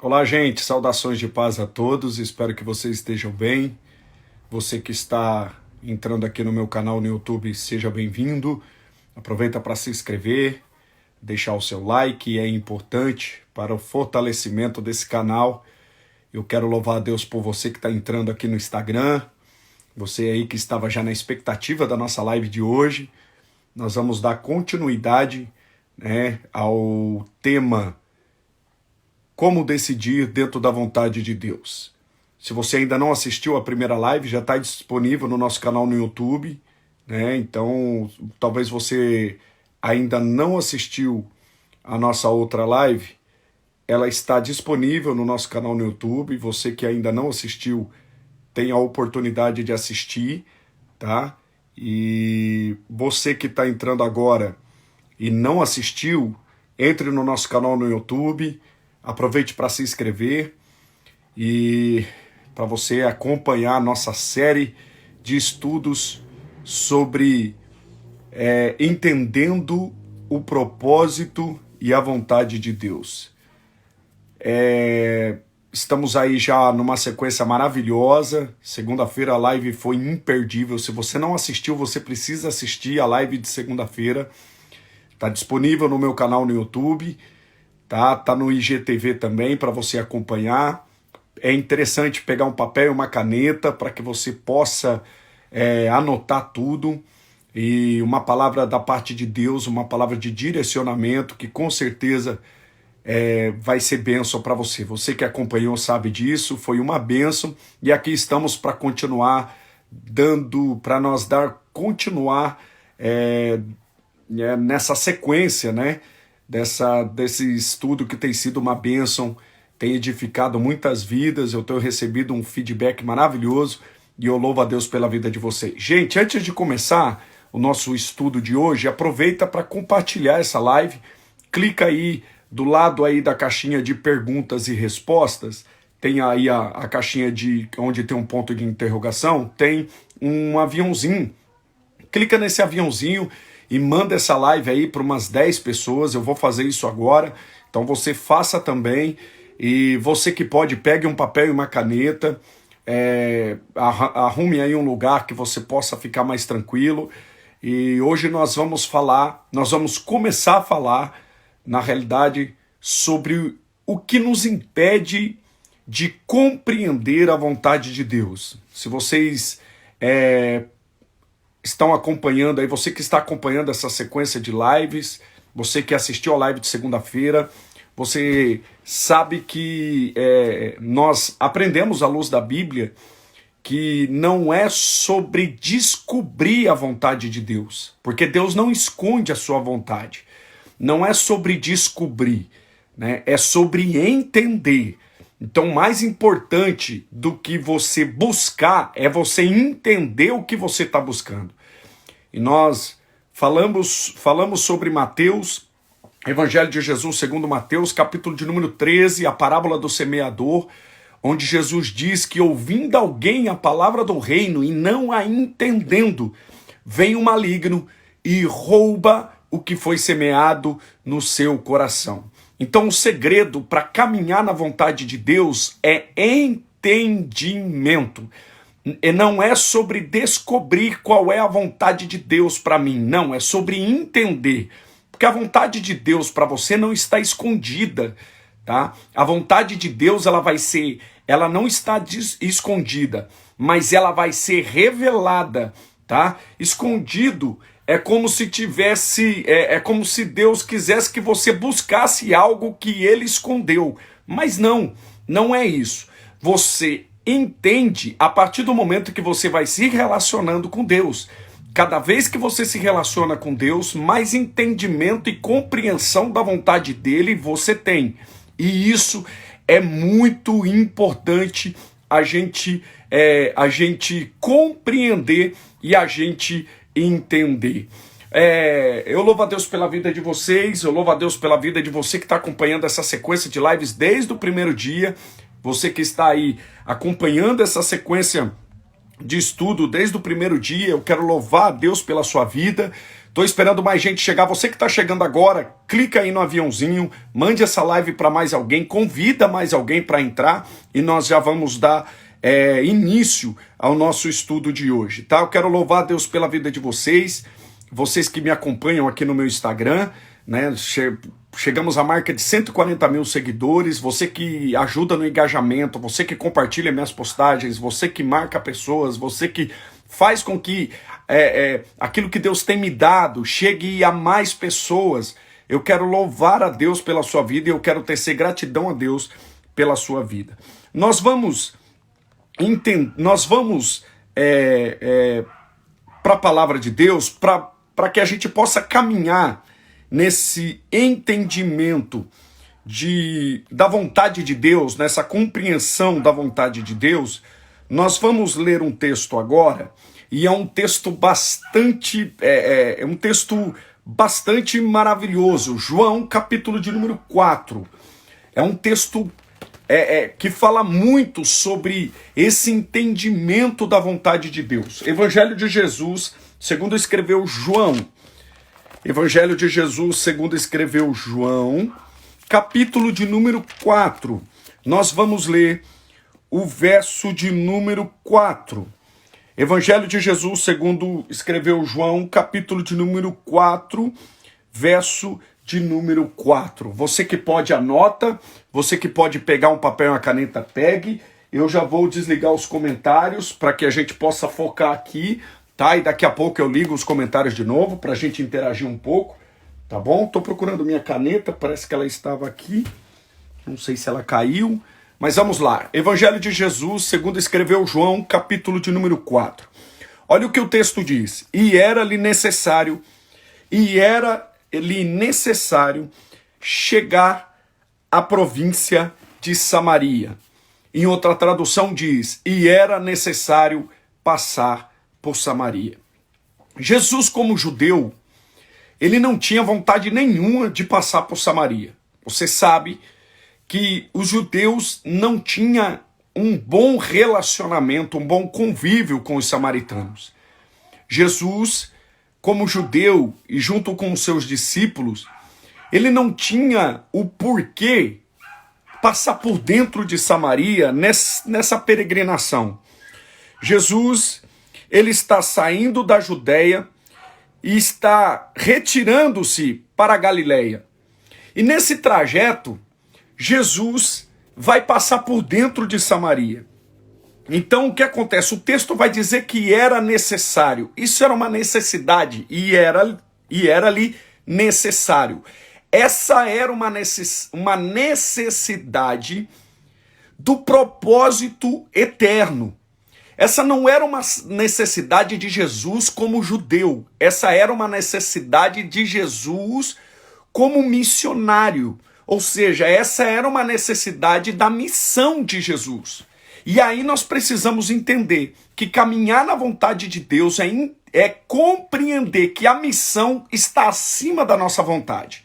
Olá, gente, saudações de paz a todos, espero que vocês estejam bem. Você que está entrando aqui no meu canal no YouTube, seja bem-vindo. Aproveita para se inscrever, deixar o seu like, é importante para o fortalecimento desse canal. Eu quero louvar a Deus por você que está entrando aqui no Instagram, você aí que estava já na expectativa da nossa live de hoje. Nós vamos dar continuidade, ao tema Como decidir dentro da vontade de Deus. Se você ainda não assistiu a primeira live, já está disponível no nosso canal no YouTube, Então, talvez você ainda não assistiu a nossa outra live, ela está disponível no nosso canal no YouTube. Você que ainda não assistiu, tem a oportunidade de assistir, tá? E você que está entrando agora e não assistiu, entre no nosso canal no YouTube, aproveite para se inscrever e para você acompanhar a nossa série de estudos sobre entendendo o propósito e a vontade de Deus. Estamos aí já numa sequência maravilhosa. Segunda-feira a live foi imperdível. Se você não assistiu, você precisa assistir a live de segunda-feira. Está disponível no meu canal no YouTube. Tá no IGTV também para você acompanhar. É interessante pegar um papel e uma caneta para que você possa anotar tudo. E uma palavra da parte de Deus, uma palavra de direcionamento que com certeza vai ser bênção para você. Você que acompanhou sabe disso, foi uma bênção. E aqui estamos para continuar continuar nessa sequência, desse estudo que tem sido uma bênção, tem edificado muitas vidas. Eu tenho recebido um feedback maravilhoso e eu louvo a Deus pela vida de vocês. Gente, antes de começar o nosso estudo de hoje, aproveita para compartilhar essa live. Clica aí do lado aí da caixinha de perguntas e respostas, tem aí a caixinha onde tem um ponto de interrogação, tem um aviãozinho. Clica nesse aviãozinho e manda essa live aí para umas 10 pessoas. Eu vou fazer isso agora, então você faça também. E você que pode, pegue um papel e uma caneta, arrume aí um lugar que você possa ficar mais tranquilo. E hoje nós vamos começar a falar, na realidade, sobre o que nos impede de compreender a vontade de Deus. Se vocês estão acompanhando aí, você que está acompanhando essa sequência de lives, você que assistiu a live de segunda-feira, você sabe que nós aprendemos à luz da Bíblia que não é sobre descobrir a vontade de Deus, porque Deus não esconde a sua vontade. Não é sobre descobrir, é sobre entender. Então, mais importante do que você buscar é você entender o que você está buscando. E nós falamos sobre Mateus, Evangelho de Jesus segundo Mateus, capítulo de número 13, a parábola do semeador, onde Jesus diz que ouvindo alguém a palavra do reino e não a entendendo, vem o maligno e rouba o que foi semeado no seu coração. Então o segredo para caminhar na vontade de Deus é entendimento. E não é sobre descobrir qual é a vontade de Deus para mim, não, é sobre entender. Porque a vontade de Deus para você não está escondida, tá? A vontade de Deus ela não está escondida, mas ela vai ser revelada, tá? Escondido é como se como se Deus quisesse que você buscasse algo que ele escondeu. Mas não é isso. Você entende a partir do momento que você vai se relacionando com Deus. Cada vez que você se relaciona com Deus, mais entendimento e compreensão da vontade dele você tem. E isso é muito importante a gente compreender e a gente entender. Eu louvo a Deus pela vida de vocês, eu louvo a Deus pela vida de você que está acompanhando essa sequência de lives desde o primeiro dia, você que está aí acompanhando essa sequência de estudo desde o primeiro dia. Eu quero louvar a Deus pela sua vida. Tô esperando mais gente chegar. Você que está chegando agora, clica aí no aviãozinho, mande essa live para mais alguém, convida mais alguém para entrar e nós já vamos dar início ao nosso estudo de hoje, tá? Eu quero louvar a Deus pela vida de vocês, vocês que me acompanham aqui no meu Instagram, né? Chegamos à marca de 140 mil seguidores, você que ajuda no engajamento, você que compartilha minhas postagens, você que marca pessoas, você que faz com que aquilo que Deus tem me dado chegue a mais pessoas. Eu quero louvar a Deus pela sua vida e eu quero tecer gratidão a Deus pela sua vida. Nós vamos para a palavra de Deus, para que a gente possa caminhar nesse entendimento da vontade de Deus, nessa compreensão da vontade de Deus. Nós vamos ler um texto agora, e é um texto bastante maravilhoso. João, capítulo de número 4. É um texto que fala muito sobre esse entendimento da vontade de Deus. Evangelho de Jesus, segundo escreveu João. Evangelho de Jesus, segundo escreveu João, capítulo de número 4. Nós vamos ler o verso de número 4. Evangelho de Jesus, segundo escreveu João, capítulo de número 4, verso de número 4. Você que pode anota, você que pode pegar um papel e uma caneta, pegue. Eu já vou desligar os comentários para que a gente possa focar aqui, tá? E daqui a pouco eu ligo os comentários de novo para a gente interagir um pouco, tá bom? Tô procurando minha caneta, parece que ela estava aqui. Não sei se ela caiu, mas vamos lá. Evangelho de Jesus, segundo escreveu João, capítulo de número 4. Olha o que o texto diz. E era-lhe necessário chegar à província de Samaria. Em outra tradução diz, e era necessário passar por Samaria. Jesus, como judeu, ele não tinha vontade nenhuma de passar por Samaria. Você sabe que os judeus não tinham um bom relacionamento, um bom convívio com os samaritanos. Jesus, como judeu e junto com os seus discípulos, ele não tinha o porquê passar por dentro de Samaria nessa peregrinação. Jesus, ele está saindo da Judéia e está retirando-se para a Galileia. E nesse trajeto, Jesus vai passar por dentro de Samaria. Então o que acontece? O texto vai dizer que era necessário. Isso era uma necessidade e era-lhe necessário. Essa era uma necessidade do propósito eterno. Essa não era uma necessidade de Jesus como judeu. Essa era uma necessidade de Jesus como missionário. Ou seja, essa era uma necessidade da missão de Jesus. E aí nós precisamos entender que caminhar na vontade de Deus é compreender que a missão está acima da nossa vontade.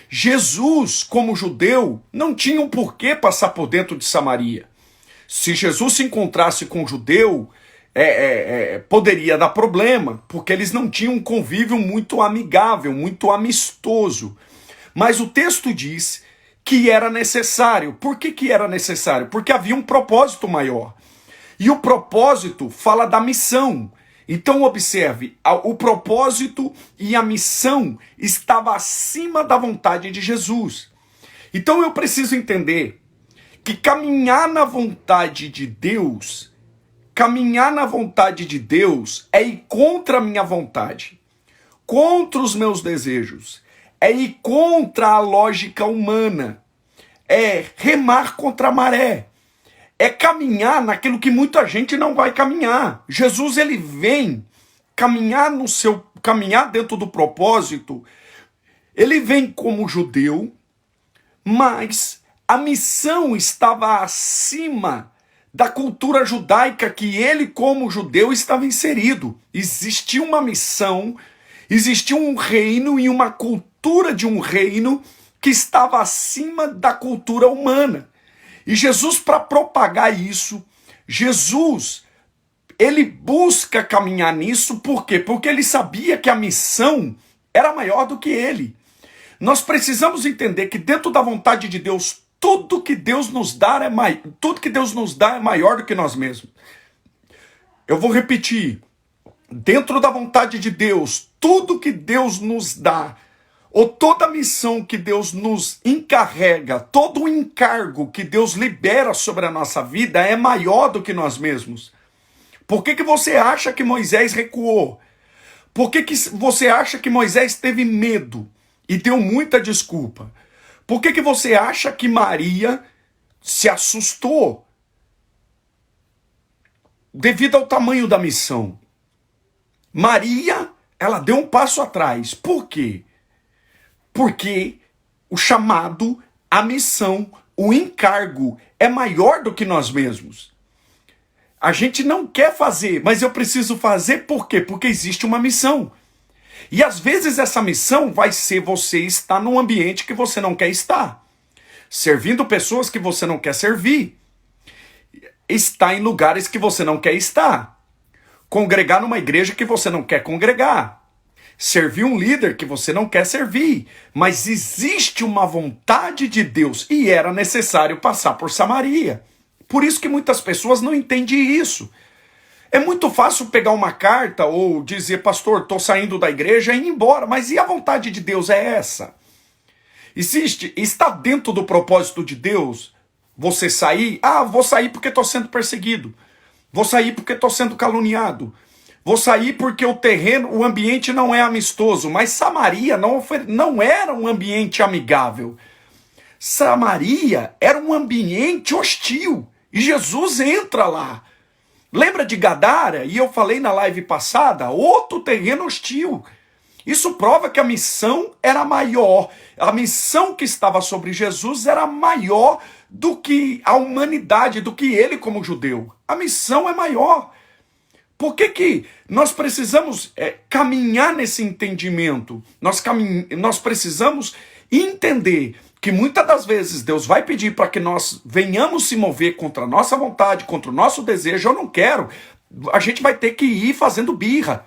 Jesus, como judeu, não tinha um porquê passar por dentro de Samaria. Se Jesus se encontrasse com um judeu, poderia dar problema, porque eles não tinham um convívio muito amigável, muito amistoso. Mas o texto diz que era necessário. Por que era necessário? Porque havia um propósito maior. E o propósito fala da missão. Então observe, o propósito e a missão estava acima da vontade de Jesus. Então eu preciso entender que caminhar na vontade de Deus é ir contra a minha vontade, contra os meus desejos, é ir contra a lógica humana, é remar contra a maré, é caminhar naquilo que muita gente não vai caminhar. Jesus, ele vem caminhar dentro do propósito, ele vem como judeu, mas a missão estava acima da cultura judaica que ele, como judeu, estava inserido. Existia uma missão, existia um reino e uma cultura de um reino que estava acima da cultura humana. E Jesus, para propagar isso, ele busca caminhar nisso, por quê? Porque ele sabia que a missão era maior do que ele. Nós precisamos entender que dentro da vontade de Deus, tudo que Deus nos dá é maior do que nós mesmos. Eu vou repetir. Dentro da vontade de Deus, tudo que Deus nos dá, ou toda missão que Deus nos encarrega, todo o encargo que Deus libera sobre a nossa vida é maior do que nós mesmos. Por que você acha que Moisés recuou? Por que você acha que Moisés teve medo e deu muita desculpa? Por que você acha que Maria se assustou devido ao tamanho da missão? Maria, ela deu um passo atrás. Por quê? Porque o chamado, a missão, o encargo é maior do que nós mesmos. A gente não quer fazer, mas eu preciso fazer por quê? Porque existe uma missão. E às vezes essa missão vai ser você estar num ambiente que você não quer estar, servindo pessoas que você não quer servir, estar em lugares que você não quer estar, congregar numa igreja que você não quer congregar, servir um líder que você não quer servir, mas existe uma vontade de Deus e era necessário passar por Samaria. Por isso que muitas pessoas não entendem isso. É muito fácil pegar uma carta ou dizer, pastor, estou saindo da igreja e ir embora, mas e a vontade de Deus é essa? Está dentro do propósito de Deus você sair? Vou sair porque estou sendo perseguido. Vou sair porque estou sendo caluniado. Vou sair porque o ambiente não é amistoso. Mas Samaria não era um ambiente amigável. Samaria era um ambiente hostil. E Jesus entra lá. Lembra de Gadara? E eu falei na live passada, outro terreno hostil. Isso prova que a missão era maior. A missão que estava sobre Jesus era maior do que a humanidade, do que ele como judeu. A missão é maior. Por que nós precisamos caminhar nesse entendimento? Nós precisamos entender que muitas das vezes Deus vai pedir para que nós venhamos se mover contra a nossa vontade, contra o nosso desejo. Eu não quero. A gente vai ter que ir fazendo birra.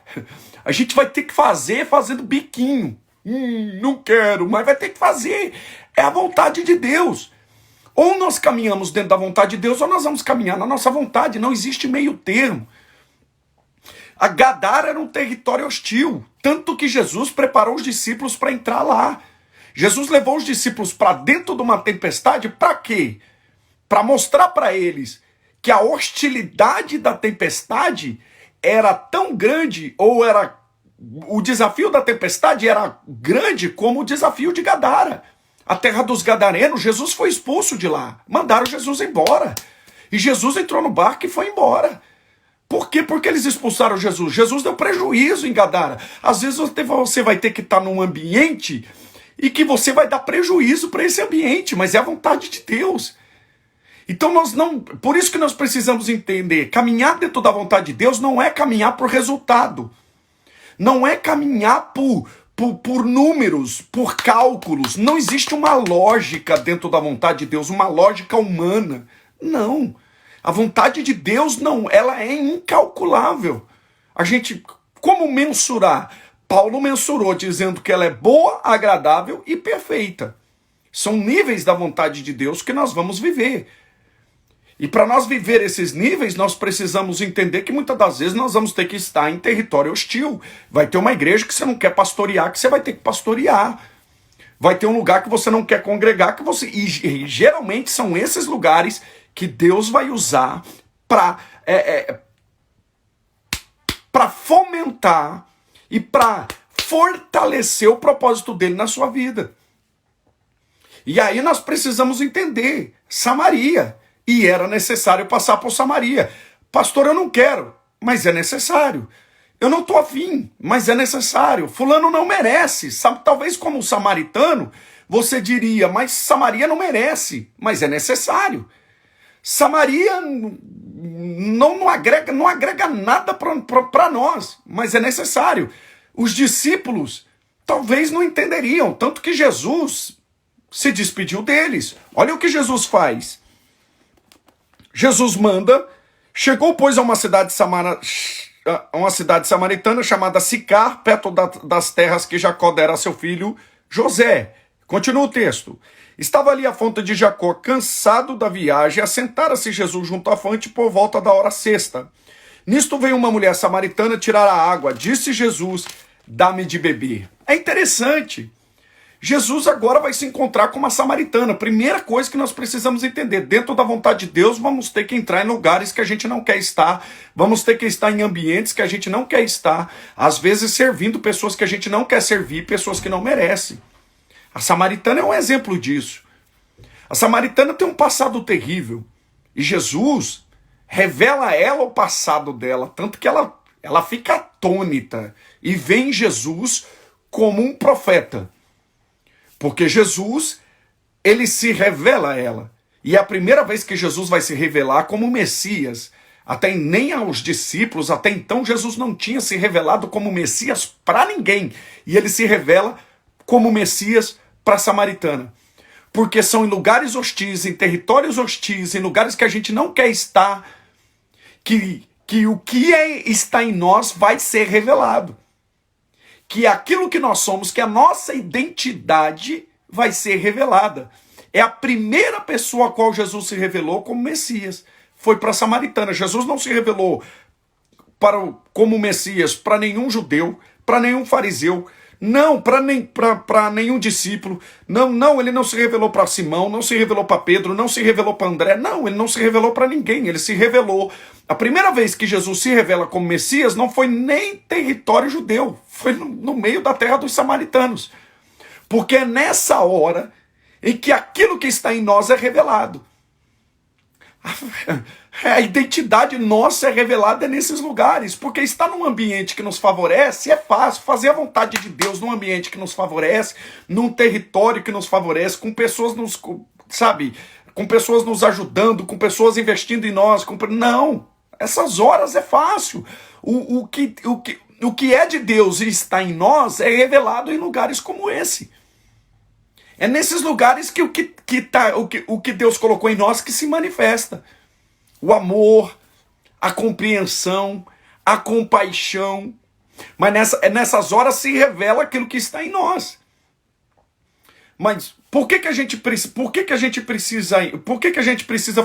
A gente vai ter que fazer fazendo biquinho. Não quero, mas vai ter que fazer. É a vontade de Deus. Ou nós caminhamos dentro da vontade de Deus, ou nós vamos caminhar na nossa vontade. Não existe meio termo. A Gadara era um território hostil. Tanto que Jesus preparou os discípulos para entrar lá. Jesus levou os discípulos para dentro de uma tempestade para quê? Para mostrar para eles que a hostilidade da tempestade era tão grande, ou o desafio da tempestade era grande como o desafio de Gadara. A terra dos gadarenos, Jesus foi expulso de lá. Mandaram Jesus embora. E Jesus entrou no barco e foi embora. Por quê? Porque eles expulsaram Jesus. Jesus deu prejuízo em Gadara. Às vezes você vai ter que estar num ambiente e que você vai dar prejuízo para esse ambiente, mas é a vontade de Deus. Então por isso que nós precisamos entender, caminhar dentro da vontade de Deus não é caminhar por resultado. Não é caminhar por números, por cálculos. Não existe uma lógica dentro da vontade de Deus, uma lógica humana. Não. A vontade de Deus ela é incalculável. Como mensurar? Paulo mensurou dizendo que ela é boa, agradável e perfeita. São níveis da vontade de Deus que nós vamos viver. E para nós viver esses níveis, nós precisamos entender que muitas das vezes nós vamos ter que estar em território hostil. Vai ter uma igreja que você não quer pastorear, que você vai ter que pastorear. Vai ter um lugar que você não quer congregar, e geralmente são esses lugares que Deus vai usar para fomentar e para fortalecer o propósito dele na sua vida. E aí nós precisamos entender, Samaria, e era necessário passar por Samaria. Pastor, eu não quero, mas é necessário. Eu não estou afim, mas é necessário. Fulano não merece. Talvez como samaritano, você diria, mas Samaria não merece, mas é necessário. Samaria não agrega nada para nós, mas é necessário. Os discípulos talvez não entenderiam, tanto que Jesus se despediu deles. Olha o que Jesus faz. Jesus manda, chegou, pois, a uma cidade uma cidade samaritana chamada Sicar, perto das terras que Jacó dera a seu filho José. Continua o texto. Estava ali a fonte de Jacó, cansado da viagem, assentara-se Jesus junto à fonte por volta da hora sexta. Nisto veio uma mulher samaritana tirar a água. Disse Jesus, dá-me de beber. É interessante. Jesus agora vai se encontrar com uma samaritana. Primeira coisa que nós precisamos entender. Dentro da vontade de Deus, vamos ter que entrar em lugares que a gente não quer estar. Vamos ter que estar em ambientes que a gente não quer estar. Às vezes servindo pessoas que a gente não quer servir, pessoas que não merecem. A samaritana é um exemplo disso. A samaritana tem um passado terrível. E Jesus revela a ela o passado dela. Tanto que ela fica atônita. E vê em Jesus como um profeta. Porque Jesus, ele se revela a ela. E é a primeira vez que Jesus vai se revelar como Messias. Até nem aos discípulos, até então Jesus não tinha se revelado como Messias para ninguém. E ele se revela como Messias para a samaritana. Porque são em lugares hostis, em territórios hostis, em lugares que a gente não quer estar, que o que está em nós vai ser revelado. Que aquilo que nós somos, que a nossa identidade vai ser revelada. É a primeira pessoa a qual Jesus se revelou como Messias. Foi para a samaritana. Jesus não se revelou como Messias para nenhum judeu, para nenhum fariseu, não para nenhum discípulo. Não, ele não se revelou para Simão, não se revelou para Pedro, não se revelou para André. Não, ele não se revelou para ninguém. Ele se revelou. A primeira vez que Jesus se revela como Messias não foi nem território judeu, foi no meio da terra dos samaritanos. Porque é nessa hora em que aquilo que está em nós é revelado. A identidade nossa é revelada nesses lugares, porque estar num ambiente que nos favorece é fácil. Fazer a vontade de Deus num ambiente que nos favorece, num território que nos favorece, com pessoas com pessoas nos ajudando, com pessoas investindo em nós. Não, essas horas é fácil. O que é de Deus e está em nós é revelado em lugares como esse. É nesses lugares que o que Deus colocou em nós que se manifesta. O amor, a compreensão, a compaixão. Mas nessas horas se revela aquilo que está em nós. Mas por que a gente precisa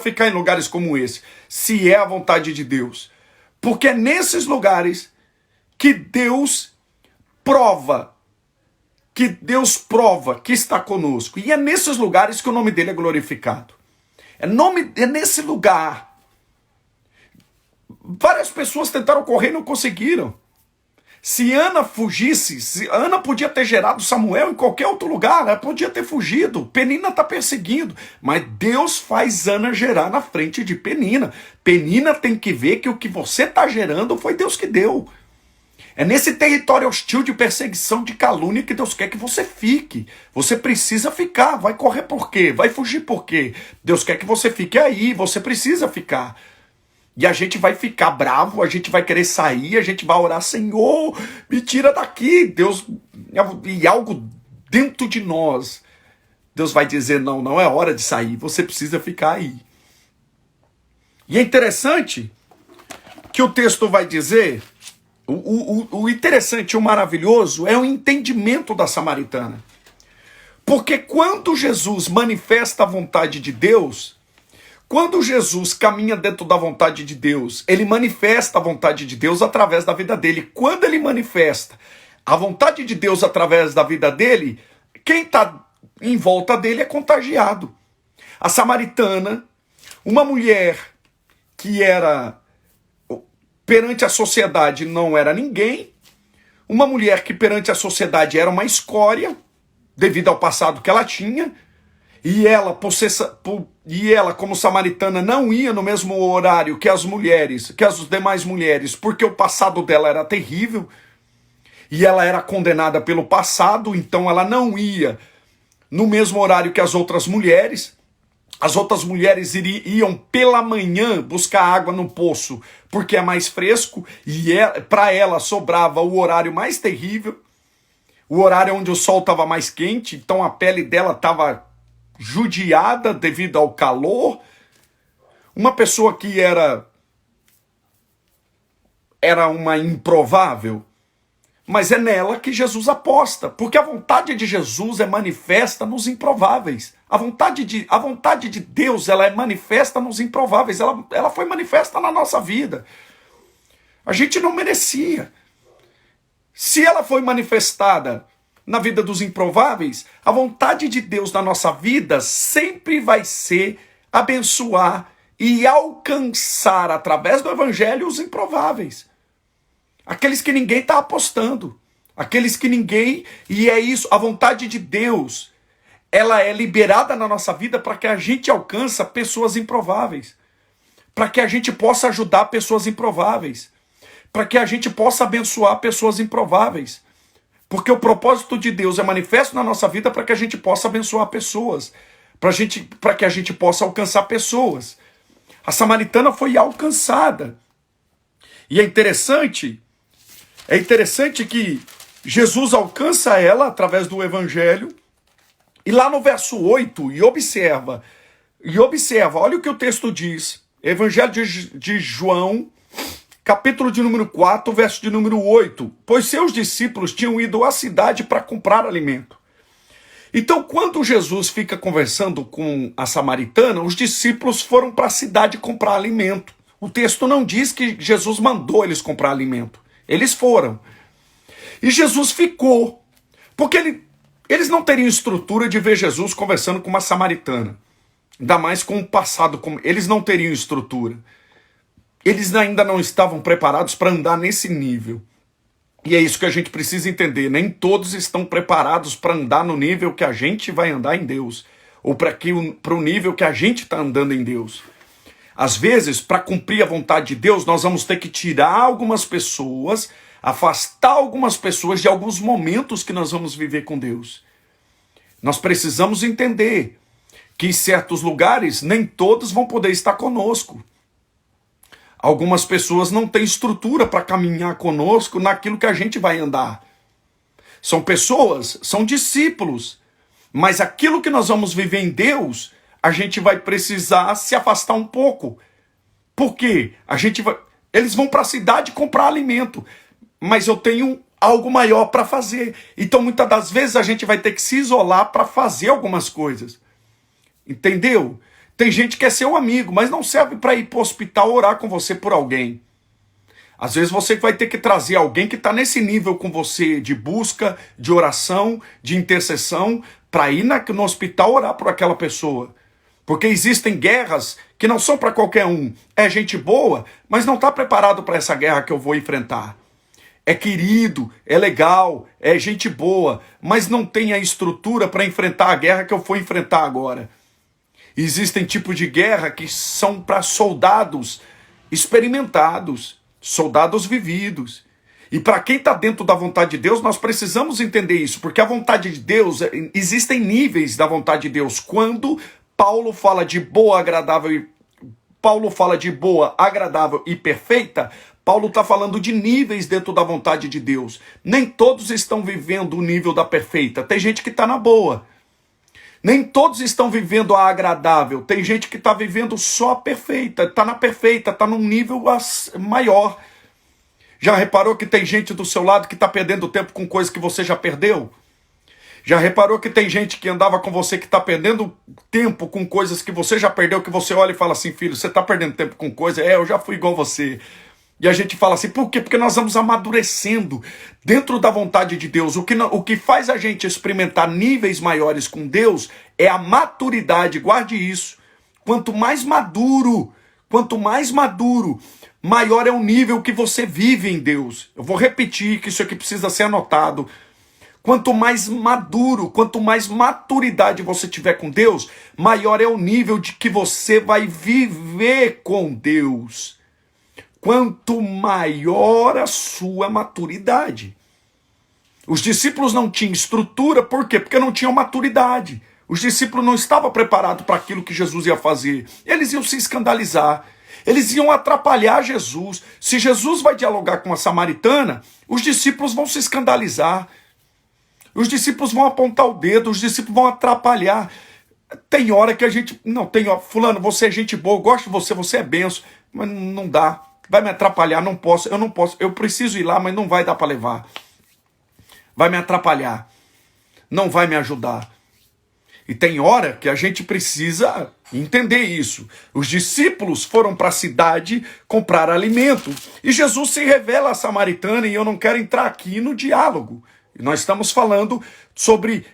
ficar em lugares como esse? Se é a vontade de Deus. Porque é nesses lugares que Deus prova que está conosco. E é nesses lugares que o nome dele é glorificado. É nesse lugar. Várias pessoas tentaram correr e não conseguiram. Se Ana fugisse, Ana podia ter gerado Samuel em qualquer outro lugar, ela podia ter fugido. Penina está perseguindo, mas Deus faz Ana gerar na frente de Penina. Penina tem que ver que o que você está gerando foi Deus que deu. É nesse território hostil de perseguição, de calúnia que Deus quer que você fique. Você precisa ficar. Vai correr por quê? Vai fugir por quê? Deus quer que você fique aí. Você precisa ficar. E a gente vai ficar bravo, a gente vai querer sair, a gente vai orar, Senhor, me tira daqui. Deus, e algo dentro de nós, Deus vai dizer, não é hora de sair, você precisa ficar aí. E é interessante que o texto vai dizer, o interessante, o maravilhoso, é o entendimento da samaritana. Porque quando Jesus manifesta a vontade de Deus, quando Jesus caminha dentro da vontade de Deus, ele manifesta a vontade de Deus através da vida dele. Quando ele manifesta a vontade de Deus através da vida dele, quem está em volta dele é contagiado. A samaritana, uma mulher que era, perante a sociedade, não era ninguém, uma mulher que perante a sociedade era uma escória, devido ao passado que ela tinha, e ela, como samaritana, não ia no mesmo horário que as demais mulheres, porque o passado dela era terrível, e ela era condenada pelo passado, então ela não ia no mesmo horário que as outras mulheres. As outras mulheres iam pela manhã buscar água no poço, porque é mais fresco, e para ela sobrava o horário mais terrível, o horário onde o sol estava mais quente, então a pele dela estava judiada devido ao calor. Uma pessoa que era era uma improvável, mas é nela que Jesus aposta, porque a vontade de Jesus é manifesta nos improváveis. A vontade de Deus, ela é manifesta nos improváveis, ela foi manifesta na nossa vida. A gente não merecia. Se ela foi manifestada na vida dos improváveis, a vontade de Deus na nossa vida sempre vai ser abençoar e alcançar através do evangelho os improváveis. Aqueles que ninguém está apostando. Aqueles que ninguém... E é isso, a vontade de Deus, ela é liberada na nossa vida para que a gente alcance pessoas improváveis. Para que a gente possa ajudar pessoas improváveis. Para que a gente possa abençoar pessoas improváveis. Porque o propósito de Deus é manifesto na nossa vida para que a gente possa abençoar pessoas. Para que a gente possa alcançar pessoas. A samaritana foi alcançada. E é interessante que Jesus alcança ela através do evangelho. E lá no verso 8, e observa, olha o que o texto diz. Evangelho de João, capítulo de número 4, verso de número 8. Pois seus discípulos tinham ido à cidade para comprar alimento. Então, quando Jesus fica conversando com a samaritana, os discípulos foram para a cidade comprar alimento. O texto não diz que Jesus mandou eles comprar alimento. Eles foram. E Jesus ficou. Porque eles não teriam estrutura de ver Jesus conversando com uma samaritana. Ainda mais com o passado. Eles não teriam estrutura. Eles ainda não estavam preparados para andar nesse nível. E é isso que a gente precisa entender. Nem todos estão preparados para andar no nível que a gente vai andar em Deus. Ou para o nível que a gente está andando em Deus. Às vezes, para cumprir a vontade de Deus, nós vamos ter que tirar algumas pessoas, afastar algumas pessoas de alguns momentos que nós vamos viver com Deus. Nós precisamos entender que em certos lugares nem todos vão poder estar conosco. Algumas pessoas não têm estrutura para caminhar conosco naquilo que a gente vai andar. São pessoas, são discípulos, mas aquilo que nós vamos viver em Deus, a gente vai precisar se afastar um pouco. Por quê? Eles vão para a cidade comprar alimento, mas eu tenho algo maior para fazer. Então, muitas das vezes, a gente vai ter que se isolar para fazer algumas coisas. Entendeu? Tem gente que quer ser um amigo, mas não serve para ir para o hospital orar com você por alguém. Às vezes você vai ter que trazer alguém que está nesse nível com você de busca, de oração, de intercessão, para ir no hospital orar por aquela pessoa. Porque existem guerras que não são para qualquer um. É gente boa, mas não está preparado para essa guerra que eu vou enfrentar. É querido, é legal, é gente boa, mas não tem a estrutura para enfrentar a guerra que eu vou enfrentar agora. Existem tipos de guerra que são para soldados experimentados, soldados vividos. E para quem está dentro da vontade de Deus, nós precisamos entender isso, porque a vontade de Deus, existem níveis da vontade de Deus. Quando Paulo fala de boa, agradável e perfeita, Paulo está falando de níveis dentro da vontade de Deus. Nem todos estão vivendo o nível da perfeita. Tem gente que está na boa. Nem todos estão vivendo a agradável. Tem gente que está vivendo só a perfeita. Está na perfeita, está num nível maior. Já reparou que tem gente do seu lado que está perdendo tempo com coisas que você já perdeu? Já reparou que tem gente que andava com você que está perdendo tempo com coisas que você já perdeu, que você olha e fala assim, filho, você está perdendo tempo com coisa? Eu já fui igual você. E a gente fala assim, por quê? Porque nós vamos amadurecendo dentro da vontade de Deus. O que faz a gente experimentar níveis maiores com Deus é a maturidade, guarde isso. Quanto mais maduro, maior é o nível que você vive em Deus. Eu vou repetir que isso aqui precisa ser anotado. Quanto mais maduro, quanto mais maturidade você tiver com Deus, maior é o nível de que você vai viver com Deus. Quanto maior a sua maturidade. Os discípulos não tinham estrutura, por quê? Porque não tinham maturidade. Os discípulos não estavam preparados para aquilo que Jesus ia fazer. Eles iam se escandalizar. Eles iam atrapalhar Jesus. Se Jesus vai dialogar com a samaritana, os discípulos vão se escandalizar. Os discípulos vão apontar o dedo, os discípulos vão atrapalhar. Tem hora que a gente... Não, fulano, você é gente boa, eu gosto de você, você é benção. Mas não dá. vai me atrapalhar, não posso, eu preciso ir lá, mas não vai dar para levar. Vai me atrapalhar, não vai me ajudar. E tem hora que a gente precisa entender isso. Os discípulos foram para a cidade comprar alimento. E Jesus se revela à samaritana, e eu não quero entrar aqui no diálogo. Nós estamos falando sobre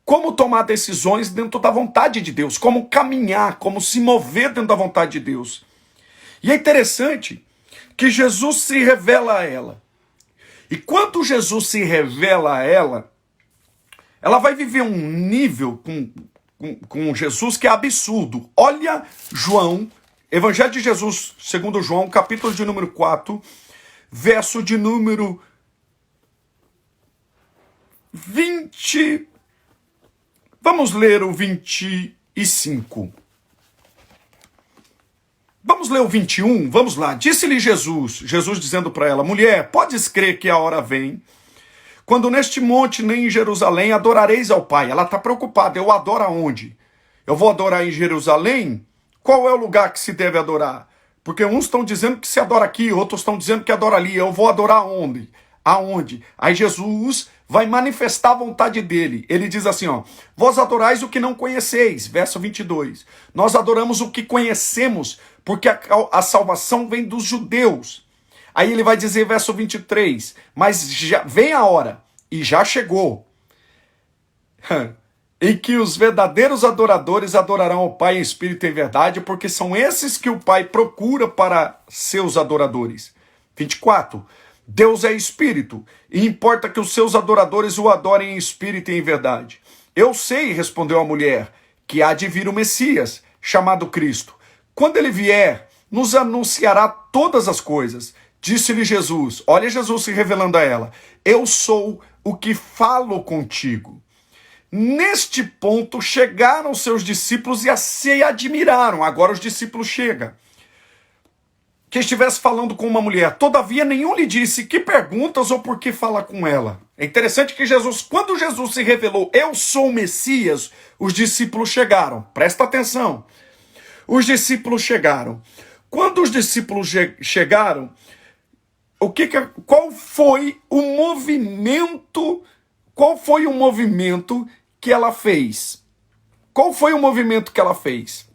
como tomar decisões dentro da vontade de Deus, como caminhar, como se mover dentro da vontade de Deus. E é interessante que Jesus se revela a ela. E quando Jesus se revela a ela, ela vai viver um nível com Jesus que é absurdo. Olha João, Evangelho de Jesus, segundo João, capítulo de número 4, verso de número 20. Vamos ler o 25. Vamos ler o 21, vamos lá. Disse-lhe Jesus dizendo para ela: mulher, podes crer que a hora vem, quando neste monte nem em Jerusalém adorareis ao Pai. Ela está preocupada, eu adoro aonde? Eu vou adorar em Jerusalém? Qual é o lugar que se deve adorar? Porque uns estão dizendo que se adora aqui, outros estão dizendo que adora ali. Eu vou adorar onde? Aonde? Aí Jesus vai manifestar a vontade dele. Ele diz assim, ó: vós adorais o que não conheceis. Verso 22. Nós adoramos o que conhecemos, porque a salvação vem dos judeus. Aí ele vai dizer, verso 23, mas já vem a hora, e já chegou, em que os verdadeiros adoradores adorarão ao Pai em espírito e em verdade, porque são esses que o Pai procura para seus adoradores. 24, Deus é espírito, e importa que os seus adoradores o adorem em espírito e em verdade. Eu sei, respondeu a mulher, que há de vir o Messias, chamado Cristo. Quando ele vier, nos anunciará todas as coisas. Disse-lhe Jesus, olha Jesus se revelando a ela: eu sou o que falo contigo. Neste ponto chegaram seus discípulos e se admiraram. Agora os discípulos chegam. Que estivesse falando com uma mulher. Todavia nenhum lhe disse que perguntas ou por que fala com ela. É interessante que quando Jesus se revelou, eu sou o Messias, os discípulos chegaram. Presta atenção. Os discípulos chegaram. Quando os discípulos chegaram, qual foi o movimento? Qual foi o movimento que ela fez? Qual foi o movimento que ela fez?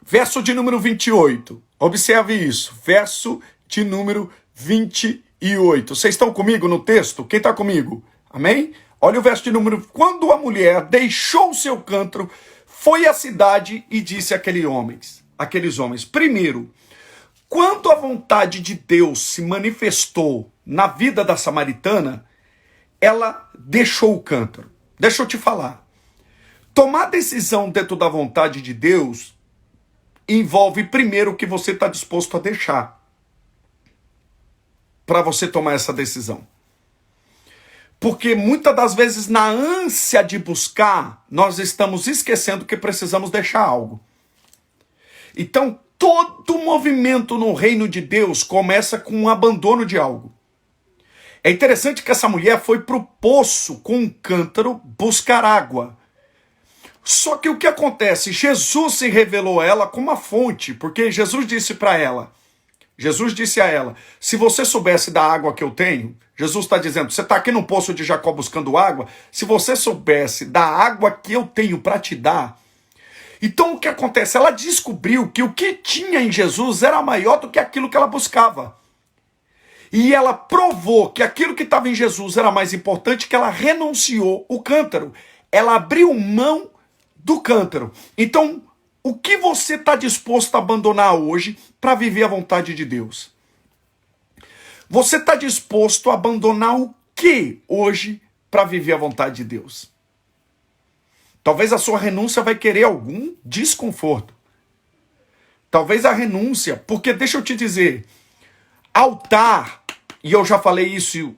Verso de número 28. Observe isso. Verso de número 28. Vocês estão comigo no texto? Quem está comigo? Amém? Olha o verso de número... Quando a mulher deixou o seu cântaro, foi à cidade e disse àqueles homens. Primeiro, quando a vontade de Deus se manifestou na vida da samaritana, ela deixou o cântaro. Deixa eu te falar. Tomar decisão dentro da vontade de Deus envolve primeiro o que você está disposto a deixar para você tomar essa decisão. Porque muitas das vezes, na ânsia de buscar, nós estamos esquecendo que precisamos deixar algo. Então, todo movimento no reino de Deus começa com um abandono de algo. É interessante que essa mulher foi para o poço com um cântaro buscar água. Só que o que acontece? Jesus se revelou a ela como uma fonte, porque Jesus disse a ela, se você soubesse da água que eu tenho, Jesus está dizendo, você está aqui no poço de Jacó buscando água, se você soubesse da água que eu tenho para te dar. Então o que acontece? Ela descobriu que o que tinha em Jesus era maior do que aquilo que ela buscava. E ela provou que aquilo que estava em Jesus era mais importante, que ela renunciou o cântaro. Ela abriu mão do cântaro. Então, o que você está disposto a abandonar hoje para viver a vontade de Deus? Você está disposto a abandonar o que hoje para viver a vontade de Deus? Talvez a sua renúncia vai querer algum desconforto. Talvez a renúncia, porque deixa eu te dizer, altar, e eu já falei isso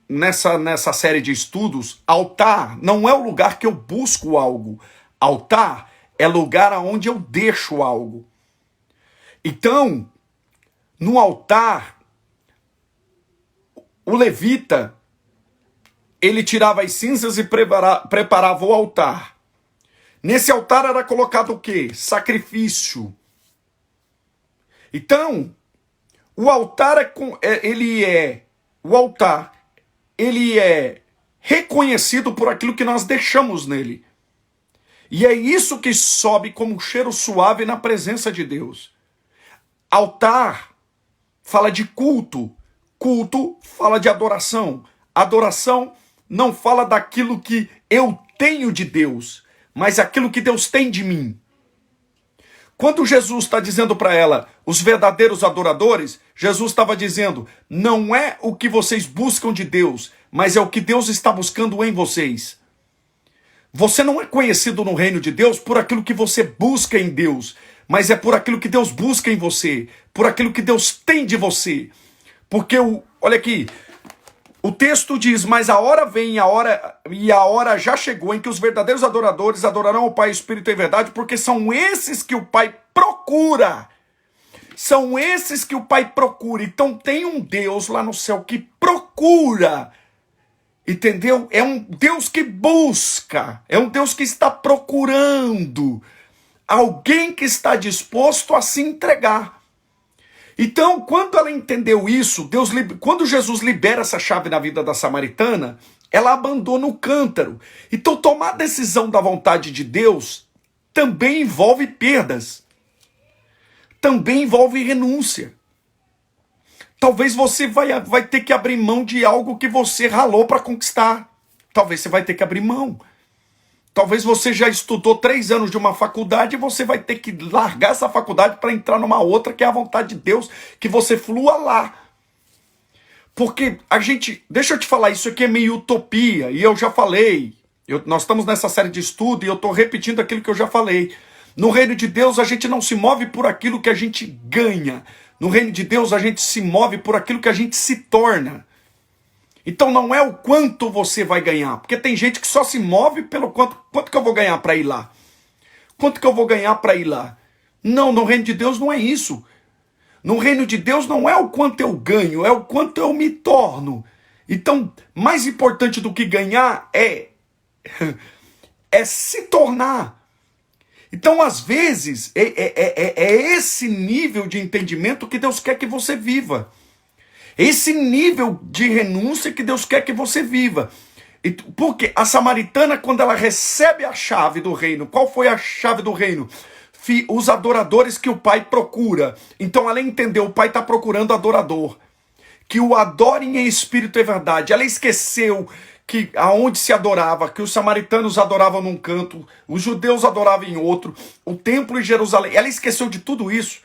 nessa série de estudos, altar não é o lugar que eu busco algo. Altar é lugar onde eu deixo algo. Então, no altar, o levita, ele tirava as cinzas e preparava o altar. Nesse altar era colocado o quê? Sacrifício. Então, o altar ele é reconhecido por aquilo que nós deixamos nele. E é isso que sobe como um cheiro suave na presença de Deus. Altar fala de culto. Culto fala de adoração. Adoração não fala daquilo que eu tenho de Deus, mas aquilo que Deus tem de mim. Quando Jesus está dizendo para ela, os verdadeiros adoradores, Jesus estava dizendo, não é o que vocês buscam de Deus, mas é o que Deus está buscando em vocês. Você não é conhecido no reino de Deus por aquilo que você busca em Deus, mas é por aquilo que Deus busca em você, por aquilo que Deus tem de você. Porque, olha aqui, o texto diz, mas a hora vem, a hora já chegou em que os verdadeiros adoradores adorarão o Pai, Espírito e verdade, porque são esses que o Pai procura. São esses que o Pai procura. Então tem um Deus lá no céu que procura. Entendeu? É um Deus que busca. É um Deus que está procurando. Alguém que está disposto a se entregar. Então, quando ela entendeu isso, quando Jesus libera essa chave na vida da samaritana, ela abandona o cântaro. Então, tomar a decisão da vontade de Deus também envolve perdas. Também envolve renúncia. Talvez você vai ter que abrir mão de algo que você ralou para conquistar. Talvez você vai ter que abrir mão. Talvez você já estudou 3 anos de uma faculdade e você vai ter que largar essa faculdade para entrar numa outra que é a vontade de Deus, que você flua lá. Porque deixa eu te falar, isso aqui é meio utopia, e eu já falei, nós estamos nessa série de estudo e eu estou repetindo aquilo que eu já falei. No reino de Deus a gente não se move por aquilo que a gente ganha. No reino de Deus a gente se move por aquilo que a gente se torna. Então não é o quanto você vai ganhar, porque tem gente que só se move pelo quanto que eu vou ganhar para ir lá. Quanto que eu vou ganhar para ir lá? Não, no reino de Deus não é isso. No reino de Deus não é o quanto eu ganho, é o quanto eu me torno. Então, mais importante do que ganhar é se tornar. Então, às vezes, é esse nível de entendimento que Deus quer que você viva. Esse nível de renúncia que Deus quer que você viva. Porque a samaritana, quando ela recebe a chave do reino, qual foi a chave do reino? Os adoradores que o Pai procura. Então ela entendeu, o Pai está procurando adorador. Que o adorem em espírito e verdade. Ela esqueceu que aonde se adorava, que os samaritanos adoravam num canto, os judeus adoravam em outro, o templo em Jerusalém. Ela esqueceu de tudo isso.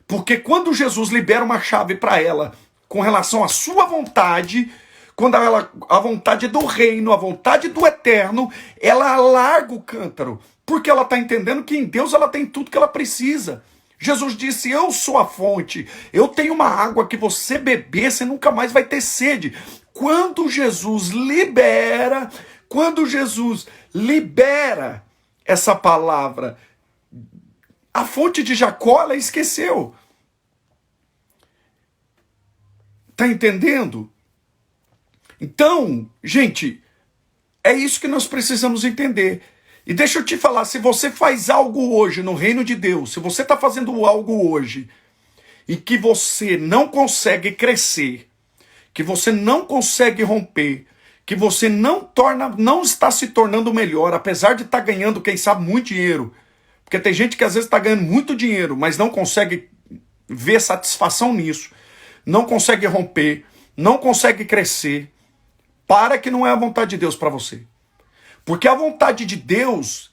Porque quando Jesus libera uma chave para ela, com relação à sua vontade, quando a vontade do reino, a vontade do eterno, ela larga o cântaro, porque ela está entendendo que em Deus ela tem tudo que ela precisa. Jesus disse, eu sou a fonte, eu tenho uma água que você beber, você nunca mais vai ter sede. Quando Jesus libera essa palavra, a fonte de Jacó, ela esqueceu. Tá entendendo? Então, gente, é isso que nós precisamos entender. E deixa eu te falar, se você faz algo hoje no reino de Deus, se você está fazendo algo hoje e que você não consegue crescer, que você não consegue romper, que você não está se tornando melhor, apesar de estar ganhando, quem sabe, muito dinheiro. Porque tem gente que às vezes está ganhando muito dinheiro, mas não consegue ver satisfação nisso. Não consegue romper, não consegue crescer, para que não é a vontade de Deus para você. Porque a vontade de Deus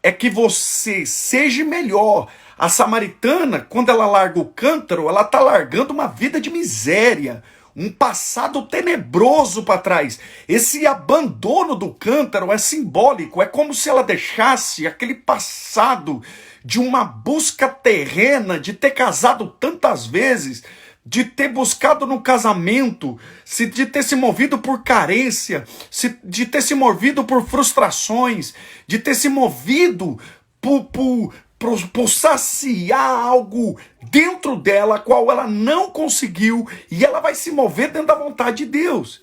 é que você seja melhor. A samaritana, quando ela larga o cântaro, ela está largando uma vida de miséria, um passado tenebroso para trás. Esse abandono do cântaro é simbólico, é como se ela deixasse aquele passado de uma busca terrena, de ter casado tantas vezes, de ter buscado no casamento, de ter se movido por carência, de ter se movido por frustrações, de ter se movido por saciar algo dentro dela, qual ela não conseguiu, e ela vai se mover dentro da vontade de Deus.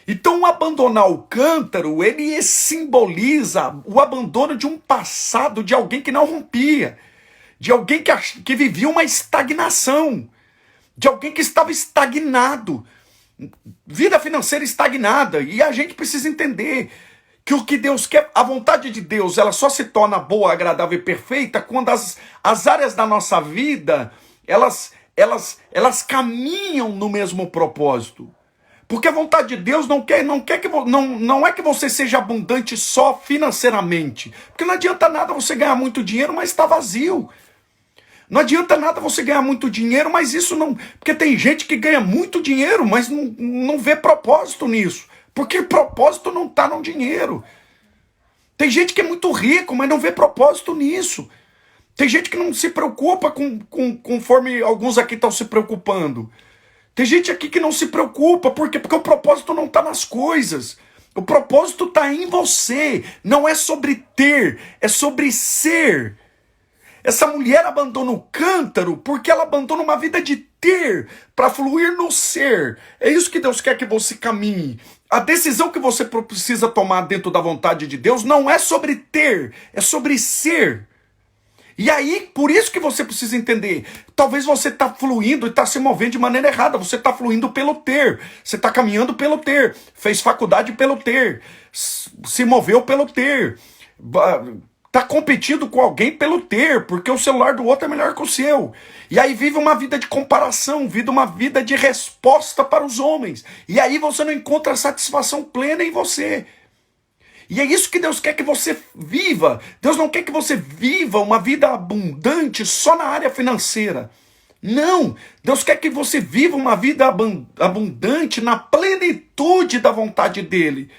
Então, abandonar o cântaro, ele simboliza o abandono de um passado, de alguém que não rompia, de alguém que vivia uma estagnação, de alguém que estava estagnado, vida financeira estagnada. E a gente precisa entender que o que Deus quer, a vontade de Deus, ela só se torna boa, agradável e perfeita quando as áreas da nossa vida, elas caminham no mesmo propósito. Porque a vontade de Deus não é que você seja abundante só financeiramente. Porque não adianta nada você ganhar muito dinheiro, mas está vazio. Não adianta nada você ganhar muito dinheiro, mas isso não... Porque tem gente que ganha muito dinheiro, mas não vê propósito nisso. Porque o propósito não está no dinheiro. Tem gente que é muito rico, mas não vê propósito nisso. Tem gente que não se preocupa conforme alguns aqui estão se preocupando. Tem gente aqui que não se preocupa, por quê? Porque o propósito não está nas coisas. O propósito está em você. Não é sobre ter, é sobre ser. Essa mulher abandona o cântaro porque ela abandona uma vida de ter para fluir no ser. É isso que Deus quer que você caminhe. A decisão que você precisa tomar dentro da vontade de Deus não é sobre ter, é sobre ser. E aí, por isso que você precisa entender, talvez você está fluindo e está se movendo de maneira errada, você está fluindo pelo ter, você está caminhando pelo ter, fez faculdade pelo ter, se moveu pelo ter, está competindo com alguém pelo ter, porque o celular do outro é melhor que o seu. E aí vive uma vida de comparação, vive uma vida de resposta para os homens. E aí você não encontra satisfação plena em você. E é isso que Deus quer que você viva. Deus não quer que você viva uma vida abundante só na área financeira. Não, Deus quer que você viva uma vida abundante na plenitude da vontade dele.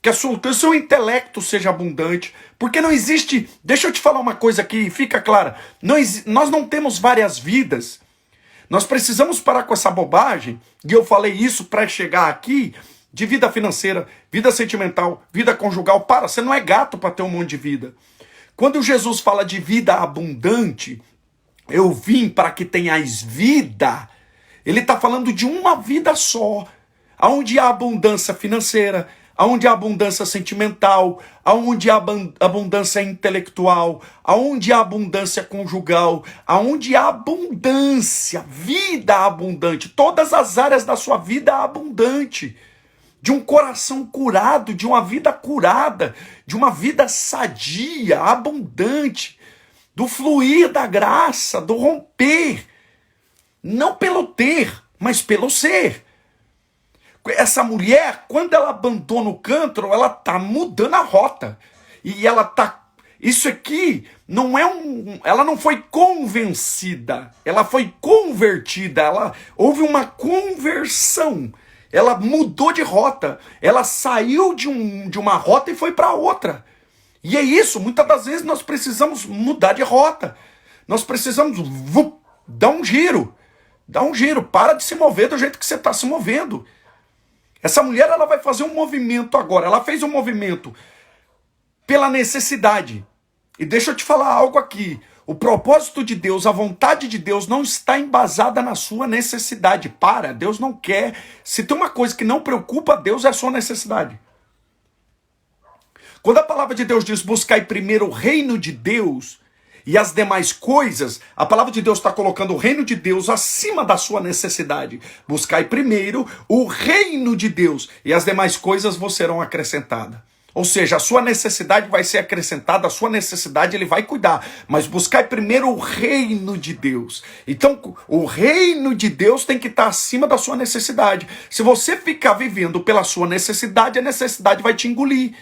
Que o seu intelecto seja abundante. Porque não existe... Deixa eu te falar uma coisa aqui, fica clara. Nós não temos várias vidas. Nós precisamos parar com essa bobagem. E eu falei isso para chegar aqui... De vida financeira, vida sentimental, vida conjugal. Para, você não é gato para ter um monte de vida. Quando Jesus fala de vida abundante, eu vim para que tenhais vida, ele está falando de uma vida só. Onde há abundância financeira, onde há abundância sentimental, onde há abundância intelectual, onde há abundância conjugal, onde há abundância, vida abundante. Todas as áreas da sua vida abundante. De um coração curado, de uma vida curada, de uma vida sadia, abundante, do fluir da graça, do romper, não pelo ter, mas pelo ser. Essa mulher, quando ela abandona o cântaro, ela está mudando a rota, e ela está... Isso aqui não é ela não foi convencida, ela foi convertida, houve uma conversão. Ela mudou de rota. Ela saiu de uma rota e foi para outra. E é isso. Muitas das vezes nós precisamos mudar de rota. Nós precisamos dar um giro. Dar um giro. Para de se mover do jeito que você está se movendo. Essa mulher ela vai fazer um movimento agora. Ela fez um movimento pela necessidade. E deixa eu te falar algo aqui. O propósito de Deus, a vontade de Deus não está embasada na sua necessidade. Para, Deus não quer. Se tem uma coisa que não preocupa Deus é a sua necessidade. Quando a palavra de Deus diz buscai primeiro o reino de Deus e as demais coisas, a palavra de Deus está colocando o reino de Deus acima da sua necessidade. Buscai primeiro o reino de Deus e as demais coisas vos serão acrescentadas. Ou seja, a sua necessidade vai ser acrescentada, a sua necessidade ele vai cuidar. Mas buscar primeiro o reino de Deus. Então, o reino de Deus tem que estar acima da sua necessidade. Se você ficar vivendo pela sua necessidade, a necessidade vai te engolir.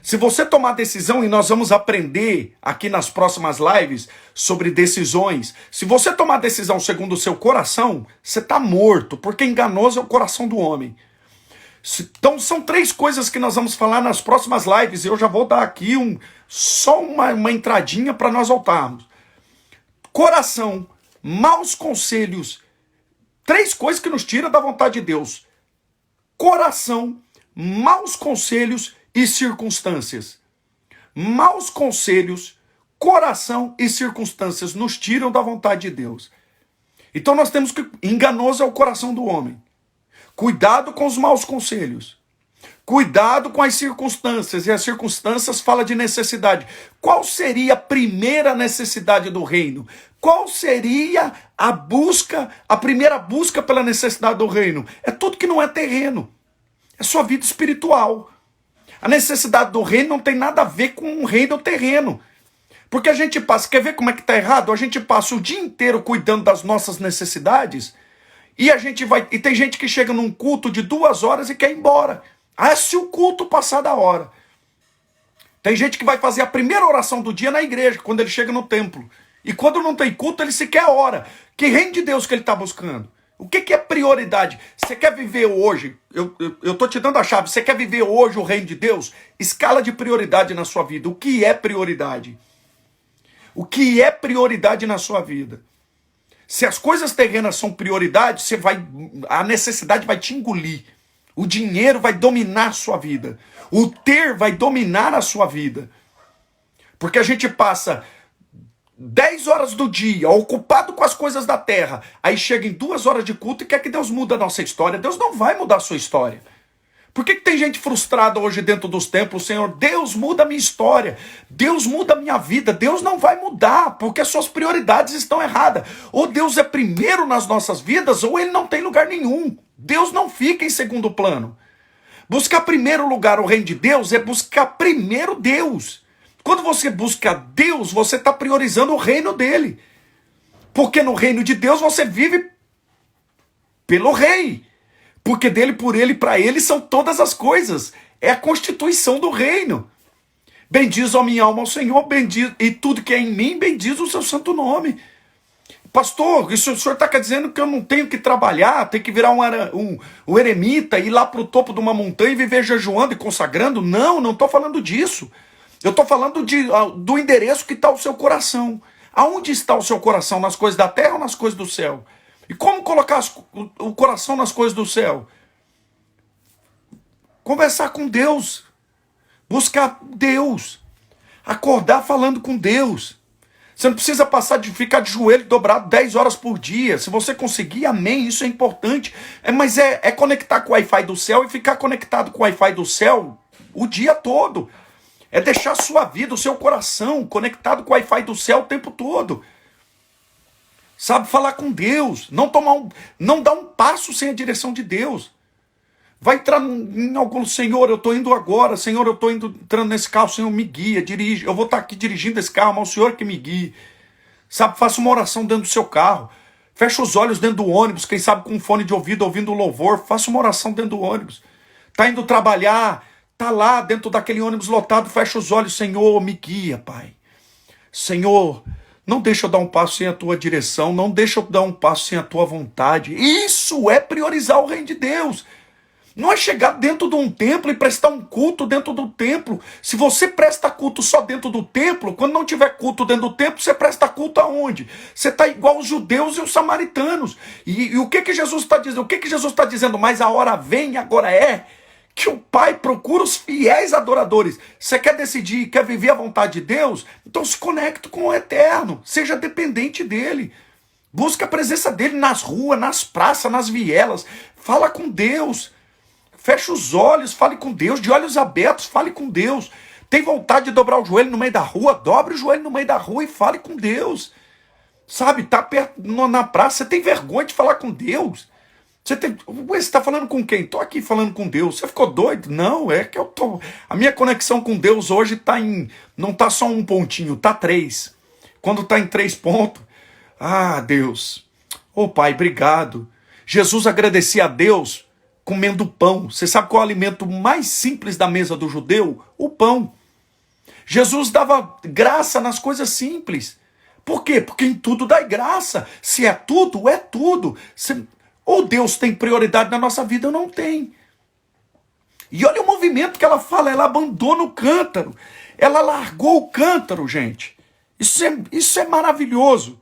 Se você tomar decisão, e nós vamos aprender aqui nas próximas lives sobre decisões. Se você tomar decisão segundo o seu coração, você está morto, porque enganoso é o coração do homem. Então são 3 coisas que nós vamos falar nas próximas lives. Eu já vou dar aqui só uma entradinha para nós voltarmos. Coração, maus conselhos. 3 coisas que nos tiram da vontade de Deus. Coração, maus conselhos e circunstâncias. Maus conselhos, coração e circunstâncias nos tiram da vontade de Deus. Então nós temos que... Enganoso é o coração do homem. Cuidado com os maus conselhos. Cuidado com as circunstâncias, e as circunstâncias falam de necessidade. Qual seria a primeira necessidade do reino? Qual seria a primeira busca pela necessidade do reino? É tudo que não é terreno, é sua vida espiritual. A necessidade do reino não tem nada a ver com um reino terreno. Porque a gente passa, quer ver como é que está errado? A gente passa o dia inteiro cuidando das nossas necessidades, e tem gente que chega num culto de 2 horas e quer ir embora. Ah, se o culto passar da hora. Tem gente que vai fazer a primeira oração do dia na igreja, quando ele chega no templo. E quando não tem culto, ele sequer ora. Que reino de Deus que ele está buscando? O que é prioridade? Você quer viver hoje? Eu estou te dando a chave. Você quer viver hoje o reino de Deus? Escala de prioridade na sua vida. O que é prioridade? O que é prioridade na sua vida? Se as coisas terrenas são prioridade, a necessidade vai te engolir. O dinheiro vai dominar a sua vida. O ter vai dominar a sua vida. Porque a gente passa 10 horas do dia ocupado com as coisas da terra. Aí chega em 2 horas de culto e quer que Deus mude a nossa história. Deus não vai mudar a sua história. Por que tem gente frustrada hoje dentro dos templos? Senhor, Deus muda a minha história. Deus muda a minha vida. Deus não vai mudar, porque as suas prioridades estão erradas. Ou Deus é primeiro nas nossas vidas, ou ele não tem lugar nenhum. Deus não fica em segundo plano. Buscar primeiro lugar o reino de Deus é buscar primeiro Deus. Quando você busca Deus, você está priorizando o reino dele. Porque no reino de Deus você vive pelo rei. Porque dele, por ele e para ele são todas as coisas. É a constituição do reino. Bendiz, ó minha alma, ao Senhor, bendiz, e tudo que é em mim, bendiz o seu santo nome. Pastor, isso o senhor está dizendo que eu não tenho que trabalhar, tenho que virar um eremita, ir lá para o topo de uma montanha e viver jejuando e consagrando? Não estou falando disso. Eu estou falando do endereço que está o seu coração. Aonde está o seu coração? Nas coisas da terra ou nas coisas do céu? E como colocar o coração nas coisas do céu? Conversar com Deus. Buscar Deus. Acordar falando com Deus. Você não precisa ficar de joelho dobrado 10 horas por dia. Se você conseguir, amém, isso é importante. Mas é conectar com o Wi-Fi do céu e ficar conectado com o Wi-Fi do céu o dia todo. É deixar a sua vida, o seu coração conectado com o Wi-Fi do céu o tempo todo. Sabe, falar com Deus. Não dar um passo sem a direção de Deus. Vai entrar em algum... Senhor, eu estou indo agora. Senhor, eu estou entrando nesse carro. Senhor, me guia, dirige. Eu vou estar aqui dirigindo esse carro, mas o Senhor que me guie. Sabe, faça uma oração dentro do seu carro. Fecha os olhos dentro do ônibus. Quem sabe com um fone de ouvido, ouvindo louvor. Faça uma oração dentro do ônibus. Está indo trabalhar. Está lá dentro daquele ônibus lotado. Fecha os olhos. Senhor, me guia, Pai. Senhor, não deixa eu dar um passo sem a tua direção. Não deixa eu dar um passo sem a tua vontade. Isso é priorizar o reino de Deus. Não é chegar dentro de um templo e prestar um culto dentro do templo. Se você presta culto só dentro do templo, quando não tiver culto dentro do templo, você presta culto aonde? Você está igual os judeus e os samaritanos. E o que Jesus está dizendo? O que Jesus está dizendo? Mas a hora vem, agora é, que o Pai procura os fiéis adoradores. Você quer decidir, quer viver a vontade de Deus? Então se conecte com o Eterno. Seja dependente dele. Busque a presença dele nas ruas, nas praças, nas vielas. Fala com Deus. Feche os olhos, fale com Deus, de olhos abertos, fale com Deus. Tem vontade de dobrar o joelho no meio da rua? Dobre o joelho no meio da rua e fale com Deus. Sabe, tá perto, na praça, você tem vergonha de falar com Deus? Você está falando com quem? Estou aqui falando com Deus. Você ficou doido? Não, é que eu tô... A minha conexão com Deus hoje está não está só um pontinho, está 3. Quando está em 3 pontos, Deus. Pai, obrigado. Jesus agradecia a Deus comendo pão. Você sabe qual é o alimento mais simples da mesa do judeu? O pão. Jesus dava graça nas coisas simples. Por quê? Porque em tudo dá graça. Se é tudo, é tudo. Ou Deus tem prioridade na nossa vida ou não tem. E olha o movimento que ela fala. Ela abandona o cântaro. Ela largou o cântaro, gente. Isso é maravilhoso.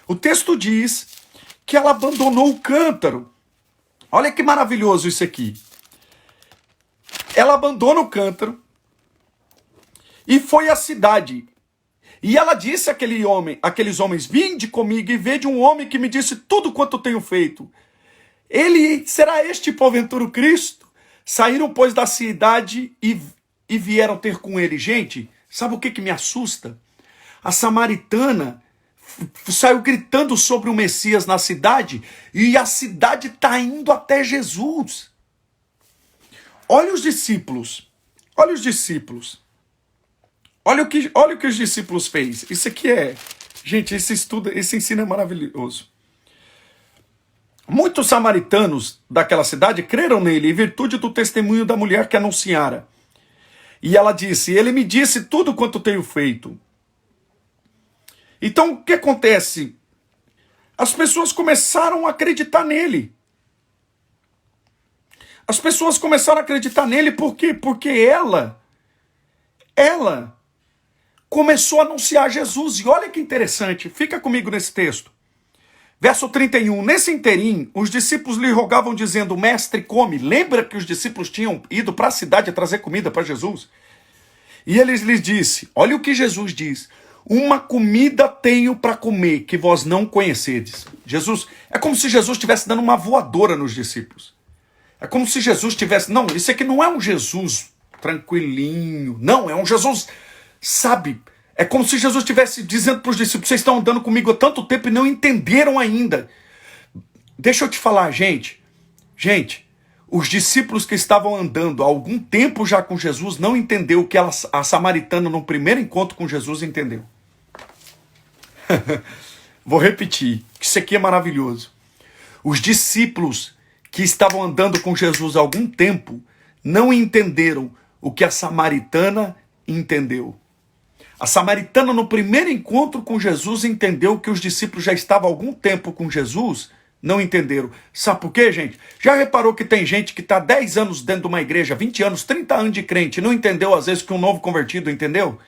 O texto diz que ela abandonou o cântaro. Olha que maravilhoso isso aqui. Ela abandona o cântaro e foi à cidade. E ela disse àqueles homens, vinde comigo e vede um homem que me disse tudo quanto tenho feito. Ele será este, porventura, o Cristo? Saíram, pois, da cidade e vieram ter com ele. Gente, sabe o que me assusta? A samaritana saiu gritando sobre o Messias na cidade e a cidade está indo até Jesus. Olha os discípulos. Olha os discípulos. Olha o que os discípulos fez. Isso aqui é... Gente, esse ensino é maravilhoso. Muitos samaritanos daquela cidade creram nele em virtude do testemunho da mulher que anunciara. E ela disse, ele me disse tudo quanto tenho feito. Então, o que acontece? As pessoas começaram a acreditar nele. As pessoas começaram a acreditar nele por quê? Porque ela começou a anunciar Jesus. E olha que interessante, fica comigo nesse texto. Verso 31, nesse interim, os discípulos lhe rogavam dizendo, mestre, come. Lembra que os discípulos tinham ido para a cidade trazer comida para Jesus? E ele lhes disse, olha o que Jesus diz, uma comida tenho para comer que vós não conhecedes. Jesus, é como se Jesus estivesse dando uma voadora nos discípulos. É como se Jesus tivesse, não, isso aqui não é um Jesus tranquilinho, não, é um Jesus, sabe, é como se Jesus estivesse dizendo para os discípulos, vocês estão andando comigo há tanto tempo e não entenderam ainda. Deixa eu te falar, gente, os discípulos que estavam andando há algum tempo já com Jesus não entendeu o que a samaritana no primeiro encontro com Jesus entendeu. Vou repetir, que isso aqui é maravilhoso. Os discípulos que estavam andando com Jesus há algum tempo não entenderam o que a samaritana entendeu. A samaritana no primeiro encontro com Jesus entendeu que os discípulos já estavam há algum tempo com Jesus, não entenderam. Sabe por quê, gente? Já reparou que tem gente que está 10 anos dentro de uma igreja, 20 anos, 30 anos de crente, não entendeu às vezes que um novo convertido entendeu?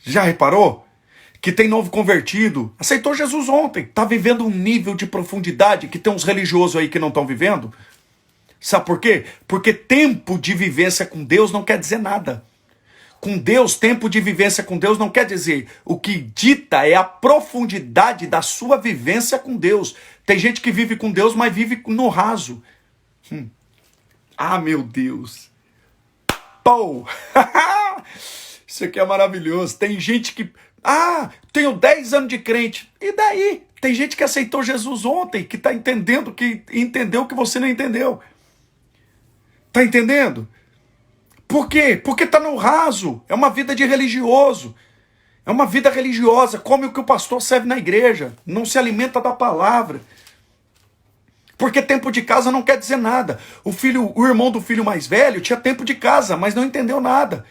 Já reparou? Que tem novo convertido, aceitou Jesus ontem, está vivendo um nível de profundidade que tem uns religiosos aí que não estão vivendo. Sabe por quê? Porque tempo de vivência com Deus não quer dizer nada. Com Deus, tempo de vivência com Deus não quer dizer. O que dita é a profundidade da sua vivência com Deus. Tem gente que vive com Deus, mas vive no raso. Ah, meu Deus. Pô! Isso aqui é maravilhoso. Tem gente que... Ah, tenho 10 anos de crente. E daí? Tem gente que aceitou Jesus ontem, que está entendendo, que entendeu que você não entendeu. Está entendendo? Por quê? Porque está no raso. É uma vida de religioso. É uma vida religiosa. Come o que o pastor serve na igreja. Não se alimenta da palavra. Porque tempo de casa não quer dizer nada. O irmão do filho mais velho tinha tempo de casa, mas não entendeu nada.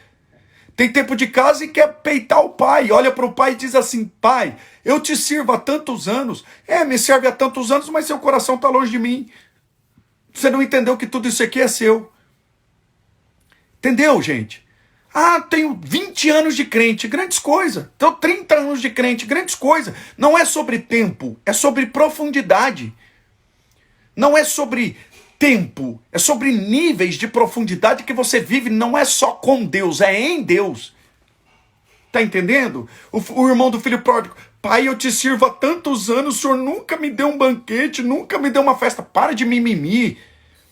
Tem tempo de casa e quer peitar o pai. Olha para o pai e diz assim, pai, eu te sirvo há tantos anos. Me serve há tantos anos, mas seu coração está longe de mim. Você não entendeu que tudo isso aqui é seu. Entendeu, gente? Ah, tenho 20 anos de crente, grandes coisas. Tenho 30 anos de crente, grandes coisas. Não é sobre tempo, é sobre profundidade. Não é sobre tempo, é sobre níveis de profundidade que você vive, não é só com Deus, é em Deus. Tá entendendo? O irmão do filho pródigo, pai, eu te sirvo há tantos anos, o senhor nunca me deu um banquete, nunca me deu uma festa. Para de mimimi.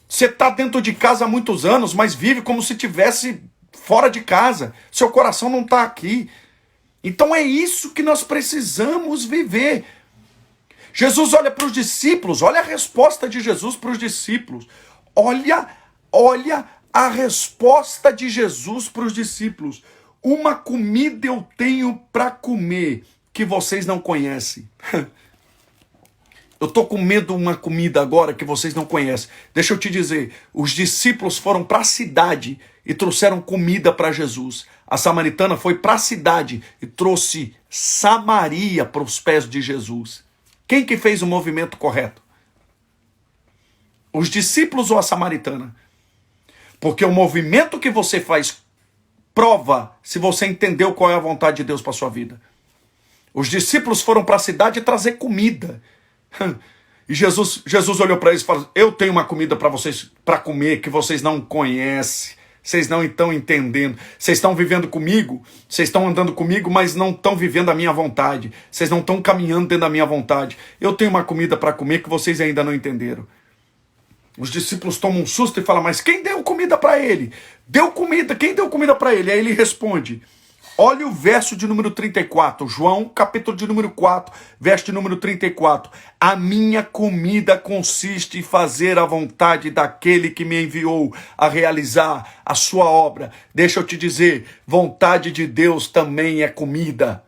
Você está dentro de casa há muitos anos, mas vive como se estivesse fora de casa. Seu coração não está aqui. Então é isso que nós precisamos viver. Jesus olha para os discípulos, olha a resposta de Jesus para os discípulos. Olha a resposta de Jesus para os discípulos. Uma comida eu tenho para comer que vocês não conhecem. Eu estou com medo de uma comida agora que vocês não conhecem. Deixa eu te dizer, os discípulos foram para a cidade e trouxeram comida para Jesus. A samaritana foi para a cidade e trouxe Samaria para os pés de Jesus. Quem que fez o movimento correto? Os discípulos ou a samaritana? Porque o movimento que você faz prova se você entendeu qual é a vontade de Deus para sua vida. Os discípulos foram para a cidade trazer comida. E Jesus olhou para eles e falou, eu tenho uma comida para vocês para comer que vocês não conhecem. Vocês não estão entendendo. Vocês estão vivendo comigo, vocês estão andando comigo, mas não estão vivendo a minha vontade. Vocês não estão caminhando dentro da minha vontade. Eu tenho uma comida para comer que vocês ainda não entenderam. Os discípulos tomam um susto e falam, mas quem deu comida para ele? Deu comida, quem deu comida para ele? Aí ele responde, olha o verso de número 34, João, capítulo de número 4, verso de número 34. A minha comida consiste em fazer a vontade daquele que me enviou a realizar a sua obra. Deixa eu te dizer, vontade de Deus também é comida.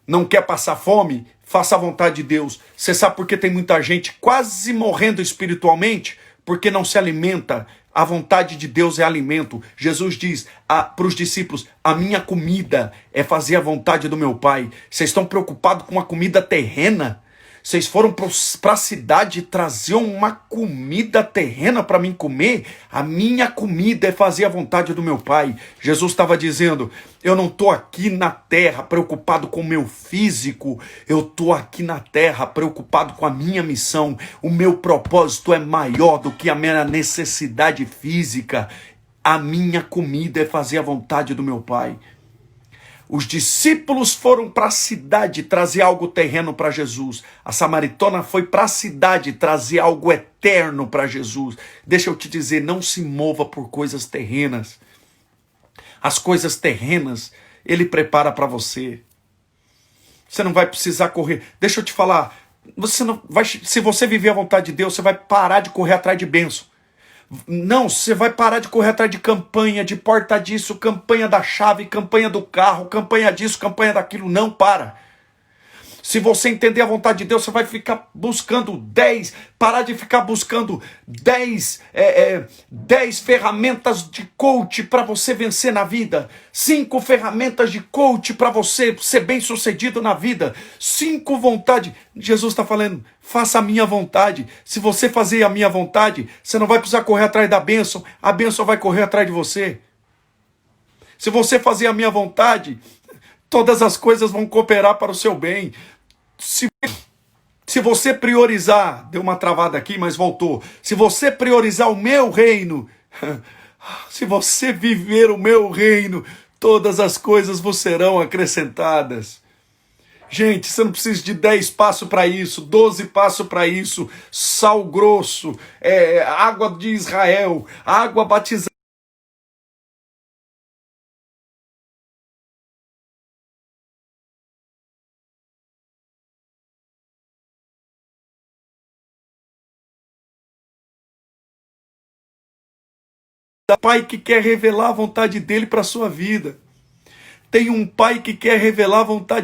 Não quer passar fome? Faça a vontade de Deus. Você sabe por que tem muita gente quase morrendo espiritualmente? Porque não se alimenta. A vontade de Deus é alimento. Jesus diz para os discípulos, a minha comida é fazer a vontade do meu Pai. Vocês estão preocupados com a comida terrena? Vocês foram para a cidade trazer uma comida terrena para mim comer? A minha comida é fazer a vontade do meu Pai. Jesus estava dizendo, eu não estou aqui na terra preocupado com o meu físico, eu estou aqui na terra preocupado com a minha missão. O meu propósito é maior do que a minha necessidade física. A minha comida é fazer a vontade do meu Pai. Os discípulos foram para a cidade trazer algo terreno para Jesus. A samaritana foi para a cidade trazer algo eterno para Jesus. Deixa eu te dizer, não se mova por coisas terrenas. As coisas terrenas, Ele prepara para você. Você não vai precisar correr. Deixa eu te falar, você não vai, se você viver a vontade de Deus, você vai parar de correr atrás de bênção. Não, você vai parar de correr atrás de campanha, de porta disso, campanha da chave, campanha do carro, campanha disso, campanha daquilo. Não, para. Se você entender a vontade de Deus, você vai ficar buscando 10, parar de ficar buscando 10 ferramentas de coach para você vencer na vida. 5 ferramentas de coach para você ser bem sucedido na vida. 5 vontades. Jesus está falando, faça a minha vontade. Se você fazer a minha vontade, você não vai precisar correr atrás da bênção. A bênção vai correr atrás de você. Se você fazer a minha vontade, todas as coisas vão cooperar para o seu bem. Se você priorizar, deu uma travada aqui, mas voltou. Se você priorizar o meu reino, se você viver o meu reino, todas as coisas vos serão acrescentadas. Gente, você não precisa de 10 passos para isso, 12 passos para isso, sal grosso, água de Israel, água batizada. Pai que quer revelar a vontade dele para a sua vida. Tem um pai que quer revelar a vontade